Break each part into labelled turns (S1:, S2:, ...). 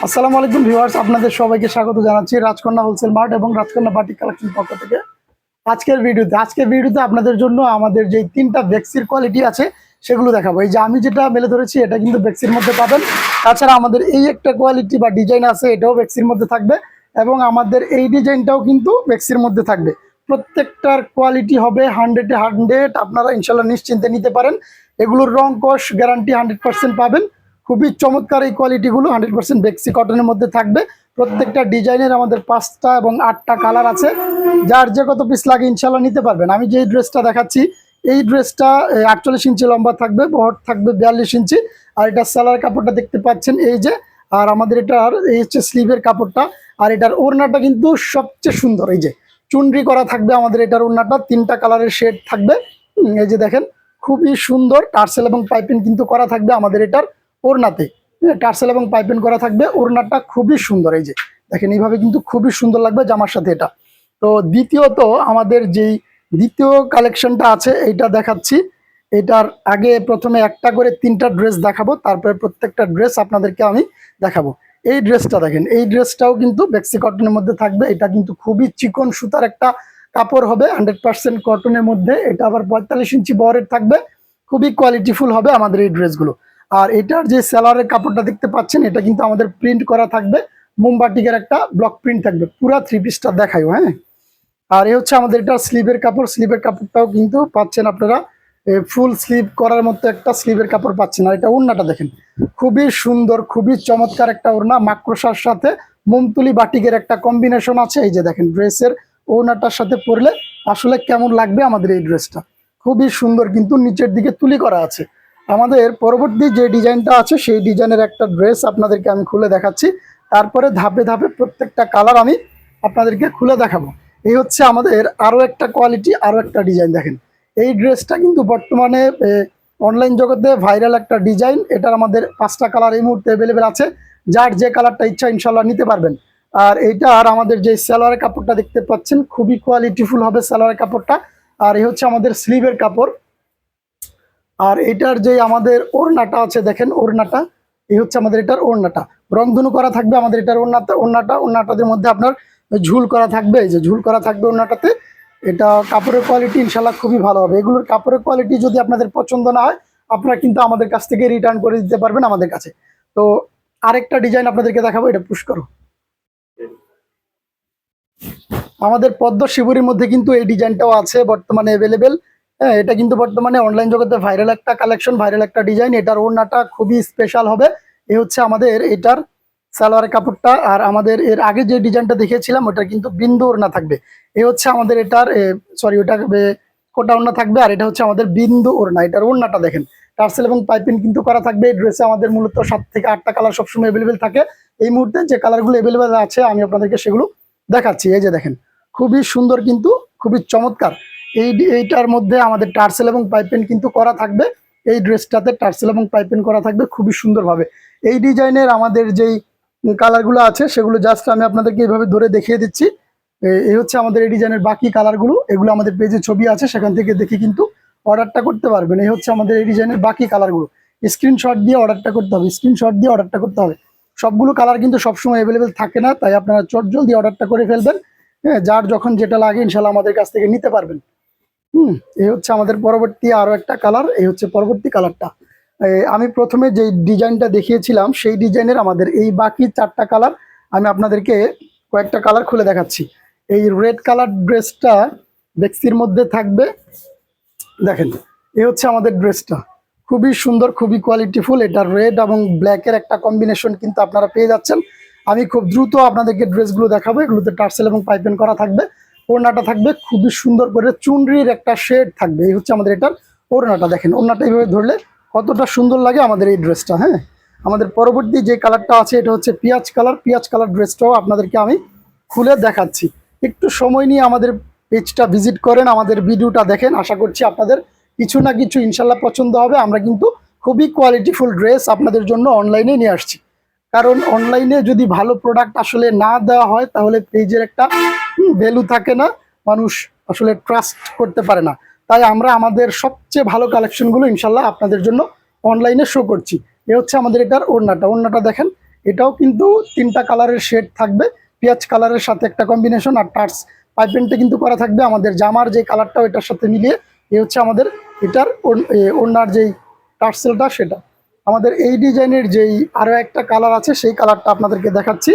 S1: আসসালামু আলাইকুম ভিউয়ার্স, আপনাদের সবাইকে স্বাগত জানাচ্ছি রাজকন্যা হোলসেল মার্ট এবং রাজকন্যা বাটিক কালেকশন পক্ষ থেকে। আজকের ভিডিওতে আপনাদের জন্য আমাদের যে তিনটা বেক্সির কোয়ালিটি আছে সেগুলো দেখাবো। এই যে আমি যেটা মেলে ধরেছি এটা কিন্তু বেক্সির মধ্যে পাবেন। তাছাড়া আমাদের এই একটা কোয়ালিটি বা ডিজাইন আছে, এটাও বেক্সির মধ্যে থাকবে এবং আমাদের এই ডিজাইনটাও কিন্তু বেক্সির মধ্যে থাকবে। প্রত্যেকটার কোয়ালিটি হবে 100-100, আপনারা ইনশাল্লাহ নিশ্চিন্তে নিতে পারেন। এগুলোর রং কষ গ্যারান্টি 100% পাবেন। খুবই চমৎকার এই কোয়ালিটিগুলো 100% বেক্সি কটনের মধ্যে থাকবে। প্রত্যেকটা ডিজাইনের আমাদের 5টা এবং 8টা কালার আছে, যার যে কত পিস লাগে ইনশাল্লাহ নিতে পারবেন। আমি যে ড্রেসটা দেখাচ্ছি এই ড্রেসটা 48 ইঞ্চি লম্বা থাকবে, বহর থাকবে 42 ইঞ্চি। আর এটা সালোয়ার কাপড়টা দেখতে পাচ্ছেন এই যে, আর আমাদের এটার এই হচ্ছে স্লিভের কাপড়টা। আর এটার ওড়নাটা কিন্তু সবচেয়ে সুন্দর, এই যে চুনরি করা থাকবে আমাদের এটার ওড়নাটা, 3টা কালারের শেড থাকবে। এই যে দেখেন খুবই সুন্দর টার্সেল এবং পাইপিং কিন্তু করা থাকবে আমাদের এটার ওড়নাতে। টার্সেল এবং পাইপিং করা থাকবে, ওড়নাটা খুবই সুন্দর। এই যে দেখেন এইভাবে কিন্তু খুবই সুন্দর লাগবে জামার সাথে এটা। তো দ্বিতীয়ত আমাদের যেই দ্বিতীয় কালেকশনটা আছে এইটা দেখাচ্ছি। এটার আগে প্রথমে একটা করে 3টা ড্রেস দেখাবো, তারপরে প্রত্যেকটা ড্রেস আপনাদেরকে আমি দেখাবো। এই ড্রেসটা দেখেন, এই ড্রেসটাও কিন্তু বেক্সি কটনের মধ্যে থাকবে। এটা কিন্তু খুবই চিকন সুতার একটা কাপড় হবে, 100% কটনের মধ্যে। এটা আবার 45 ইঞ্চি বহরের থাকবে, খুবই কোয়ালিটিফুল হবে আমাদের এই ড্রেসগুলো। আর এটার যে সেলারের কাপড়টা দেখতে পাচ্ছেন এটা কিন্তু আমাদের প্রিন্ট করা থাকবে, মোমবাটিকের একটা ব্লক প্রিন্ট থাকবে। পুরা 3 পিসটা দেখাই, হ্যাঁ। আর এই হচ্ছে আমাদের এটা স্লিভের কাপড়। স্লিভের কাপড়টাও কিন্তু পাচ্ছেন আপনারা, ফুল স্লিভ করার মতো একটা স্লিভের কাপড় পাচ্ছেন। আর এটা ওড়নাটা দেখেন খুবই সুন্দর, খুবই চমৎকার একটা ওড়না, মাকড়সার সাথে মোমতুলি বাটিকের একটা কম্বিনেশন আছে। এই যে দেখেন ড্রেসের ওড়নাটার সাথে পরলে আসলে কেমন লাগবে আমাদের এই ড্রেসটা, খুবই সুন্দর কিন্তু নিচের দিকে তুলি করা আছে। আমাদের পরবর্তী যে ডিজাইনটা আছে সেই ডিজাইনের একটা ড্রেস আপনাদেরকে আমি খুলে দেখাচ্ছি, তারপরে ধাপে ধাপে প্রত্যেকটা কালার আমি আপনাদেরকে খুলে দেখাবো। এই হচ্ছে আমাদের আরো একটা কোয়ালিটি, আরো একটা ডিজাইন। দেখেন এই ড্রেসটা কিন্তু বর্তমানে অনলাইন জগতে ভাইরাল একটা ডিজাইন। এটার আমাদের 5টা কালার এই মুহূর্তে অ্যাভেলেবেল আছে, যার যে কালারটা ইচ্ছা ইনশাল্লাহ নিতে পারবেন। আর এইটার আমাদের যে সালোয়ারের কাপড়টা দেখতে পাচ্ছেন খুবই কোয়ালিটিফুল হবে সালোয়ারের কাপড়টা। আর এই হচ্ছে আমাদের স্লিভের কাপড়। আর এটার যে আমাদের ওড়নাটা আছে দেখেন, ওড়নাটা এই হচ্ছে আমাদের এটার ওড়নাটা, রংধনু করা থাকবে আমাদের এটার ওড়নাটার মধ্যে আপনার ঝুল করা থাকবে। এই যে ঝুল করা থাকবে ওড়নাটাতে। এটা কাপড়ের কোয়ালিটি ইনশাল্লাহ খুবই ভালো হবে। এগুলোর কাপড়ের কোয়ালিটি যদি আপনাদের পছন্দ না হয় আপনারা কিন্তু আমাদের কাছ থেকে রিটার্ন করে দিতে পারবেন আমাদের কাছে। তো আরেকটা ডিজাইন আপনাদেরকে দেখাবো, এটা পুশ করো। আমাদের পদ্ম শিবুরির মধ্যে কিন্তু এই ডিজাইনটাও আছে বর্তমানে অ্যাভেলেবেল। হ্যাঁ, এটা কিন্তু বর্তমানে অনলাইন জগতে ভাইরাল একটা কালেকশন, ভাইরাল একটা ডিজাইন। এটার ওড়নাটা খুবই স্পেশাল হবে। এই হচ্ছে আমাদের এটার সালোয়ারের কাপড়টা। আর আমাদের এর আগে যে ডিজাইনটা দেখিয়েছিলাম ওটা কিন্তু বিন্দু ওড়না থাকবে। এই হচ্ছে আমাদের এটার সরি, ওটা কোটা ওড়না থাকবে। আর এটা হচ্ছে আমাদের বিন্দু ওড়না। এটার ওড়নাটা দেখেন টার্সেল এবং পাইপিং কিন্তু করা থাকবে। এই ড্রেসে আমাদের মূলত 7 থেকে 8টা কালার সবসময় অ্যাভেলেবেল থাকে। এই মুহূর্তে যে কালারগুলো অ্যাভেলেবেল আছে আমি আপনাদেরকে সেগুলো দেখাচ্ছি। এই যে দেখেন খুবই সুন্দর কিন্তু খুবই চমৎকার। এইটার মধ্যে আমাদের টার্সেল এবং পাইপিং কিন্তু করা থাকবে। এই ড্রেসটাতে টার্সেল এবং পাইপিং করা থাকবে খুবই সুন্দরভাবে। এই ডিজাইনের আমাদের যেই কালারগুলো আছে সেগুলো জাস্ট আমি আপনাদেরকে এইভাবে ধরে দেখিয়ে দিচ্ছি। এই হচ্ছে আমাদের এই ডিজাইনের বাকি কালারগুলো, এগুলো আমাদের পেজে ছবি আছে, সেখান থেকে দেখে কিন্তু অর্ডারটা করতে পারবেন। এই হচ্ছে আমাদের এই ডিজাইনের বাকি কালারগুলো। স্ক্রিনশট দিয়ে অর্ডারটা করতে হবে, স্ক্রিনশট দিয়ে অর্ডারটা করতে হবে। সবগুলো কালার কিন্তু সবসময় অ্যাভেলেবেল থাকে না, তাই আপনারা চটজলদি অর্ডারটা করে ফেলবেন। হ্যাঁ, যার যখন যেটা লাগে ইনশাল্লাহ আমাদের কাছ থেকে নিতে পারবেন। এই হচ্ছে আমাদের পরবর্তী আরো একটা কালার। এই হচ্ছে পরবর্তী কালারটা। আমি প্রথমে যে ডিজাইনটা দেখিয়েছিলাম সেই ডিজাইনের আমাদের এই বাকি 4টা কালার আমি আপনাদেরকে কয়েকটা কালার খুলে দেখাচ্ছি। এই রেড কালার ড্রেসটা বেক্সির মধ্যে থাকবে। দেখেন এই হচ্ছে আমাদের ড্রেসটা, খুবই সুন্দর, খুবই কোয়ালিটিফুল। এটা রেড এবং ব্ল্যাকের একটা কম্বিনেশন কিন্তু আপনারা পেয়ে যাচ্ছেন। আমি খুব দ্রুত আপনাদেরকে ড্রেসগুলো দেখাবো। এগুলোতে টার্সেল এবং পাইপিং করা থাকবে। ওড়নাটা থাকবে খুবই সুন্দর করে চুনরির একটা শেড থাকবে। এই হচ্ছে আমাদের এটার ওড়নাটা। দেখেন ওড়নাটা এইভাবে ধরলে কতটা সুন্দর লাগে আমাদের এই ড্রেসটা। হ্যাঁ, আমাদের পরবর্তী যে কালারটা আছে এটা হচ্ছে পিঁয়াজ কালার। পিঁয়াজ কালার ড্রেসটাও আপনাদেরকে আমি খুলে দেখাচ্ছি। একটু সময় নিয়ে আমাদের পেজটা ভিজিট করেন, আমাদের ভিডিওটা দেখেন। আশা করছি আপনাদের কিছু না কিছু ইনশাল্লাহ পছন্দ হবে। আমরা কিন্তু খুবই কোয়ালিটিফুল ড্রেস আপনাদের জন্য অনলাইনে নিয়ে আসছি, কারণ অনলাইনে যদি ভালো প্রোডাক্ট আসলে না দেওয়া হয় তাহলে পেজের একটা ভ্যালু থাকে না, মানুষ আসলে ট্রাস্ট করতে পারে না। তাই আমরা আমাদের সবচেয়ে ভালো কালেকশনগুলো ইনশাল্লাহ আপনাদের জন্য অনলাইনে শো করছি। এ হচ্ছে আমাদের এটার ওড়নাটা। ওড়নাটা দেখেন এটাও কিন্তু 3টা কালারের শেড থাকবে, পেঁয়াজ কালারের সাথে একটা কম্বিনেশন, আর টার্স পাইপেনটা কিন্তু করা থাকবে আমাদের জামার যে কালারটা এটার সাথে মিলিয়ে। এই হচ্ছে আমাদের এটার ওড়নার যেই টার্সেলটা সেটা। আমাদের এই ডিজাইনের যেই আরো একটা কালার আছে সেই কালারটা আপনাদেরকে দেখাচ্ছি।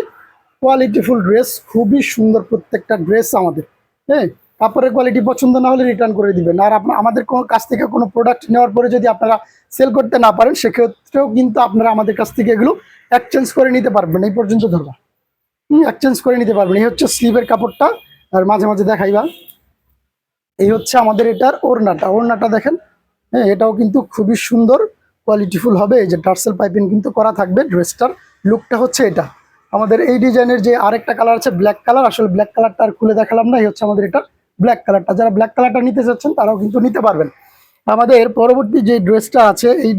S1: কোয়ালিটিফুল ড্রেস, খুবই সুন্দর প্রত্যেকটা ড্রেস আমাদের। হ্যাঁ, কাপড়ের কোয়ালিটি পছন্দ না হলে রিটার্ন করে দিবেন। আর আমাদের কোনো কাছ থেকে কোনো প্রোডাক্ট নেওয়ার পরে যদি আপনারা সেল করতে না পারেন সেক্ষেত্রেও কিন্তু আপনারা আমাদের কাছ থেকে এগুলো এক্সচেঞ্জ করে নিতে পারবেন। এই পর্যন্ত ধরবা এক্সচেঞ্জ করে নিতে পারবেন। এই হচ্ছে স্লিভের কাপড়টা, আর মাঝে মাঝে দেখাইবা। এই হচ্ছে আমাদের এটার ওড়নাটা দেখেন। হ্যাঁ, এটাও কিন্তু খুবই সুন্দর কোয়ালিটিফুল হবে। এই যে টার্সেল পাইপিং কিন্তু করা থাকবে। ড্রেসটার লুকটা হচ্ছে এটা। আমাদের এই ডিজাইনের যে আরেকটা কালার আছে ব্ল্যাক কালার, আসলে ব্ল্যাক কালারটা আর খুলে দেখালাম না। এই হচ্ছে আমাদের এটা ব্ল্যাক কালারটা। যারা ব্ল্যাক কালারটা নিতে চাচ্ছেন তারাও কিন্তু নিতে পারবেন। আমাদের পরবর্তী যে ড্রেসটা আছে এই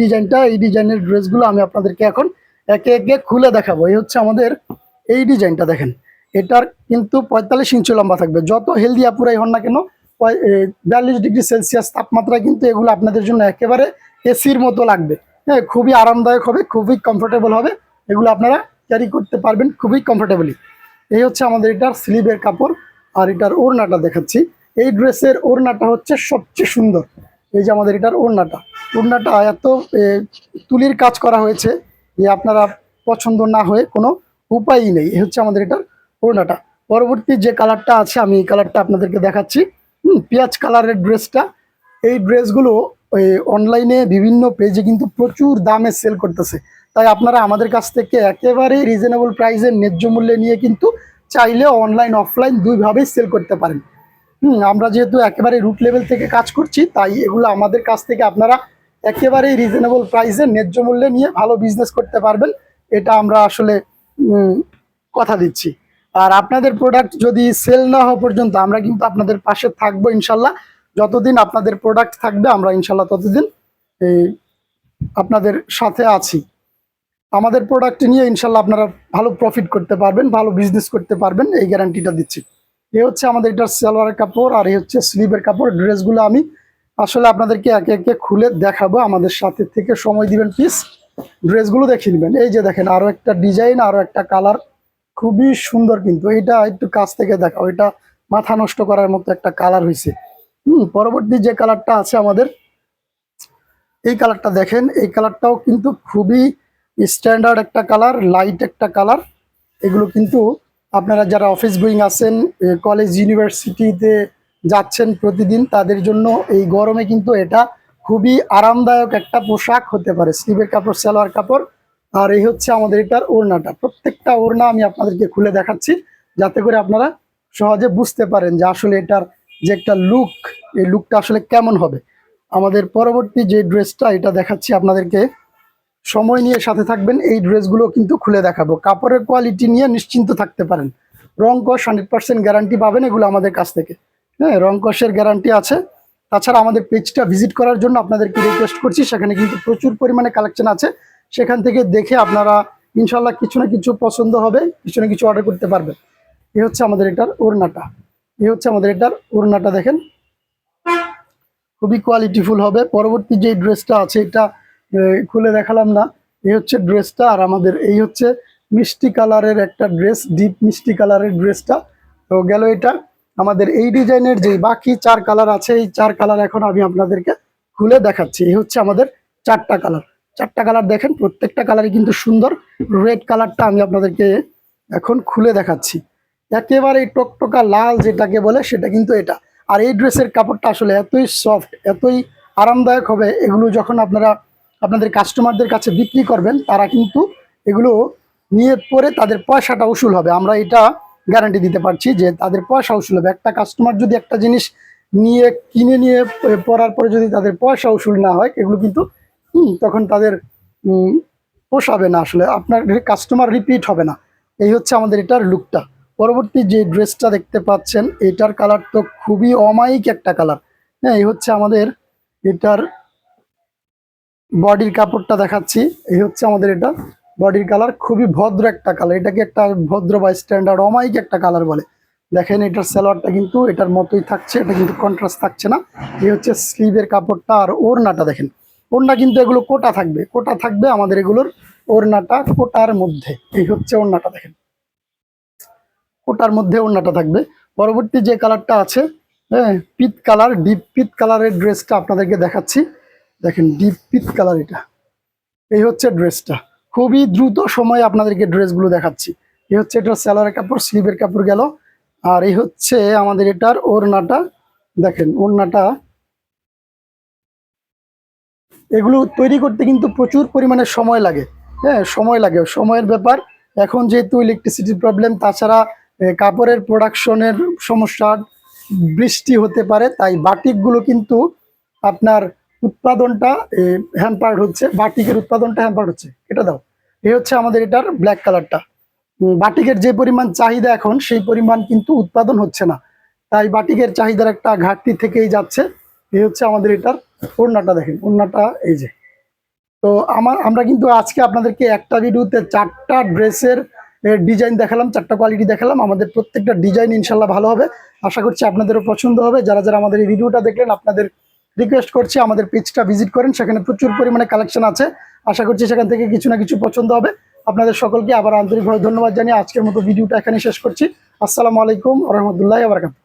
S1: ডিজাইনের ড্রেসগুলো আমি আপনাদেরকে এখন একে একে খুলে দেখাবো। এই হচ্ছে আমাদের এই ডিজাইনটা দেখেন। এটার কিন্তু 45 ইঞ্চি লম্বা থাকবে। যত হেলদি আপুরাই হন না কেন, 42°C তাপমাত্রায় কিন্তু এগুলো আপনাদের জন্য একেবারে এসির মতো লাগবে। হ্যাঁ, খুবই আরামদায়ক হবে, খুবই কমফোর্টেবল হবে। এগুলো আপনারা ক্যারি করতে পারবেন খুবই কমফোর্টেবলি। এই হচ্ছে আমাদের এটার স্লিভের কাপড়, আর এটার ওড়নাটা দেখাচ্ছি। এই ড্রেসের ওড়নাটা হচ্ছে সবচেয়ে সুন্দর। এই যে আমাদের এটার ওড়নাটা এত তুলির কাজ করা হয়েছে যে আপনারা পছন্দ না হয়ে কোনো উপায়ই নেই। এই হচ্ছে আমাদের এটার ওড়নাটা। পরবর্তী যে কালারটা আছে আমি এই কালারটা আপনাদেরকে দেখাচ্ছি। পেঁয়াজ কালারের ড্রেসটা। এই ড্রেসগুলো অনলাইনে বিভিন্ন পেজে কিন্তু প্রচুর দামে সেল করতেছে। তাই আপনারা আমাদের কাছ থেকে একেবারেই রিজনেবল প্রাইসে ন্যায্য মূল্যে নিয়ে কিন্তু চাইলে অনলাইন অফলাইন দুইভাবেই সেল করতে পারেন। আমরা যেহেতু একেবারে রুট লেভেল থেকে কাজ করছি তাই এগুলো আমাদের কাছ থেকে আপনারা একেবারেই রিজনেবল প্রাইসে ন্যায্য মূল্যে নিয়ে ভালো বিজনেস করতে পারবেন। এটা আমরা আসলে কথা দিচ্ছি। আর আপনাদের প্রোডাক্ট যদি সেল না হওয়া পর্যন্ত আমরা কিন্তু আপনাদের পাশে থাকবো ইনশাল্লাহ। যতদিন আপনাদের প্রোডাক্ট থাকবে আমরা ইনশাল্লাহ ততদিন আপনাদের সাথে আছি। আমাদের প্রোডাক্ট নিয়ে ইনশাল্লাহ আপনারা ভালো প্রফিট করতে পারবেন, ভালো বিজনেস করতে পারবেন, এই গ্যারান্টিটা দিচ্ছি। এই হচ্ছে আমাদের এটার সালোয়ারের কাপড়, আর এই হচ্ছে স্লিভের কাপড়। ড্রেসগুলো আমি আসলে আপনাদেরকে একে একে খুলে দেখাবো। আমাদের সাথে থেকে সময় দিবেন প্লিজ, ড্রেসগুলো দেখে নেবেন। এই যে দেখেন আরো একটা ডিজাইন, আরো একটা কালার, খুবই সুন্দর। কিন্তু এটা একটু কাছ থেকে দেখাও, এটা মাথা নষ্ট করার মতো একটা কালার হয়েছে। পরবর্তী যে কালারটা আছে আমাদের এই কালারটা দেখেন। এই কালারটাও কিন্তু খুবই স্ট্যান্ডার্ড একটা কালার, লাইট একটা কালার। এগুলো কিন্তু আপনারা যারা অফিস গোয়িং আছেন, কলেজ ইউনিভার্সিটিতে যাচ্ছেন প্রতিদিন, তাদের জন্য এই গরমে কিন্তু এটা খুবই আরামদায়ক একটা পোশাক হতে পারে। স্লিভের কাপড়, সালোয়ার কাপড়, আর এই হচ্ছে আমাদের এটার ওড়নাটা। প্রত্যেকটা ওড়না আমি আপনাদেরকে খুলে দেখাচ্ছি যাতে করে আপনারা সহজে বুঝতে পারেন যে আসলে এটার যে একটা লুক, এই লুকটা আসলে কেমন হবে। আমাদের পরবর্তী যে ড্রেসটা এটা দেখাচ্ছি আপনাদেরকে, সময় নিয়ে সাথে থাকবেন। এই ড্রেসগুলো কিন্তু খুলে দেখাবো। কাপড়ের কোয়ালিটি নিয়ে নিশ্চিন্ত থাকতে পারেন। রং কস 100% গ্যারান্টি পাবেন এগুলো আমাদের কাছ থেকে। হ্যাঁ, রং কসের গ্যারান্টি আছে। তাছাড়া আমাদের পেজটা ভিজিট করার জন্য আপনাদেরকে রিকোয়েস্ট করছি, সেখানে কিন্তু প্রচুর পরিমাণে কালেকশন আছে। সেখান থেকে দেখে আপনারা ইনশাল্লাহ কিছু না কিছু পছন্দ হবে, কিছু না কিছু অর্ডার করতে পারবেন। এই হচ্ছে আমাদের এটার ওড়নাটা। এই হচ্ছে আমাদের এটার ওড়নাটা দেখেন, খুবই কোয়ালিটিফুল হবে। পরবর্তী যে ড্রেসটা আছে এটা খুলে দেখালাম না। এই হচ্ছে ড্রেসটা, আর আমাদের এই হচ্ছে মিষ্টি কালারের একটা ড্রেস, ডিপ মিষ্টি কালারের ড্রেসটা। তো গেল এটা। আমাদের এই ডিজাইনের যে বাকি 4 কালার আছে, এই 4 কালার এখন আমি আপনাদেরকে খুলে দেখাচ্ছি। এই হচ্ছে আমাদের 4টা কালার। 4টা কালার দেখেন, প্রত্যেকটা কালারই কিন্তু সুন্দর। রেড কালারটা আমি আপনাদেরকে এখন খুলে দেখাচ্ছি। একেবারে টকটকা লাল যেটাকে বলে সেটা কিন্তু এটা। আর এই ড্রেসের কাপড়টা আসলে এতই সফট, এতই আরামদায়ক হবে, এগুলো যখন আপনারা আপনাদের কাস্টমারদের কাছে বিক্রি করবেন তারা কিন্তু এগুলো নিয়ে পরে তাদের পয়সাটা উসুল হবে। আমরা এটা গ্যারান্টি দিতে পারছি যে তাদের পয়সা উসুল হবে। একটা কাস্টমার যদি একটা জিনিস কিনে নিয়ে পরার পরে যদি তাদের পয়সা উসুল না হয়, এগুলো কিন্তু তখন তাদের পোষাবে না, আসলে আপনার কাস্টমার রিপিট হবে না। এই হচ্ছে আমাদের এটার লুকটা। পরবর্তী যে ড্রেসটা দেখতে পাচ্ছেন এটার কালার তো খুবই অমায়িক একটা কালার। হ্যাঁ, এই হচ্ছে আমাদের এটার বডির কাপড়টা দেখাচ্ছি। এই হচ্ছে আমাদের এটা বডির কালার, খুবই ভদ্র একটা কালার। এটাকে একটা ভদ্র বা স্ট্যান্ডার্ড অমায়িক একটা কালার বলে। দেখেন এটার সালোয়ারটা কিন্তু এটার মতোই থাকছে, এটা কিন্তু কন্ট্রাস্ট থাকছে না। এই হচ্ছে স্লিভের কাপড়টা, আর ওড়নাটা দেখেন। ওড়না কিন্তু এগুলো কোটা থাকবে আমাদের এগুলোর ওড়নাটা কোটার মধ্যে, এই হচ্ছে ওড়নাটা, দেখেন কোটার মধ্যে ওড়নাটা থাকবে। পরবর্তী যে কালারটা আছে, হ্যাঁ পিত কালার, ডিপ পিত কালারের ড্রেসটা আপনাদেরকে দেখাচ্ছি। দেখেন ডিপ পিত কালার, এটা এই হচ্ছে ড্রেসটা। খুবই দ্রুত সময়ে আপনাদেরকে ড্রেসগুলো দেখাচ্ছি। এই হচ্ছে এটার স্যালোয়ারের কাপড়, স্লিভের কাপড় গেল। আর এই হচ্ছে আমাদের এটার ওড়নাটা, দেখেন ওড়নাটা। এগুলো তৈরি করতে কিন্তু প্রচুর পরিমাণে সময় লাগে, হ্যাঁ সময় লাগে, সময়ের ব্যাপার। এখন যেহেতু ইলেকট্রিসিটির প্রবলেম, তাছাড়া কাপড়ের প্রোডাকশনের সমস্যা, বৃষ্টি হতে পারে, তাই বাটিকগুলো কিন্তু আপনার উৎপাদনটা হ্যাম্পার্ড হচ্ছে, বাটিকের উৎপাদনটা হ্যাম্পার্ড হচ্ছে। এটা দাও, এই হচ্ছে আমাদের এটার ব্ল্যাক কালারটা। বাটিকের যে পরিমাণ চাহিদা এখন, সেই পরিমাণ কিন্তু উৎপাদন হচ্ছে না, তাই বাটিকের চাহিদার একটা ঘাটতি থেকেই যাচ্ছে। এই হচ্ছে আমাদের এটার ওড়নাটা, দেখেন ওড়নাটা এই যে। তো আমরা কিন্তু আজকে আপনাদেরকে একটা ভিডিওতে 4টা ড্রেসের ডিজাইন দেখালাম, 4টা কোয়ালিটি দেখালাম। আমাদের প্রত্যেকটা ডিজাইন ইনশাল্লাহ ভালো হবে, আশা করছি আপনাদেরও পছন্দ হবে। যারা যারা আমাদের এই ভিডিওটা দেখলেন, আপনাদের রিকোয়েস্ট করছি আমাদের পেজটা ভিজিট করেন, সেখানে প্রচুর পরিমাণে কালেকশন আছে। আশা করছি সেখান থেকে কিছু না কিছু পছন্দ হবে। আপনাদের সকলকে আবার আন্তরিকভাবে ধন্যবাদ জানিয়ে আজকের মতো ভিডিওটা এখানে শেষ করছি। আসসালামু আলাইকুম ওয়া রাহমাতুল্লাহি ওয়া বারাকাতুহু।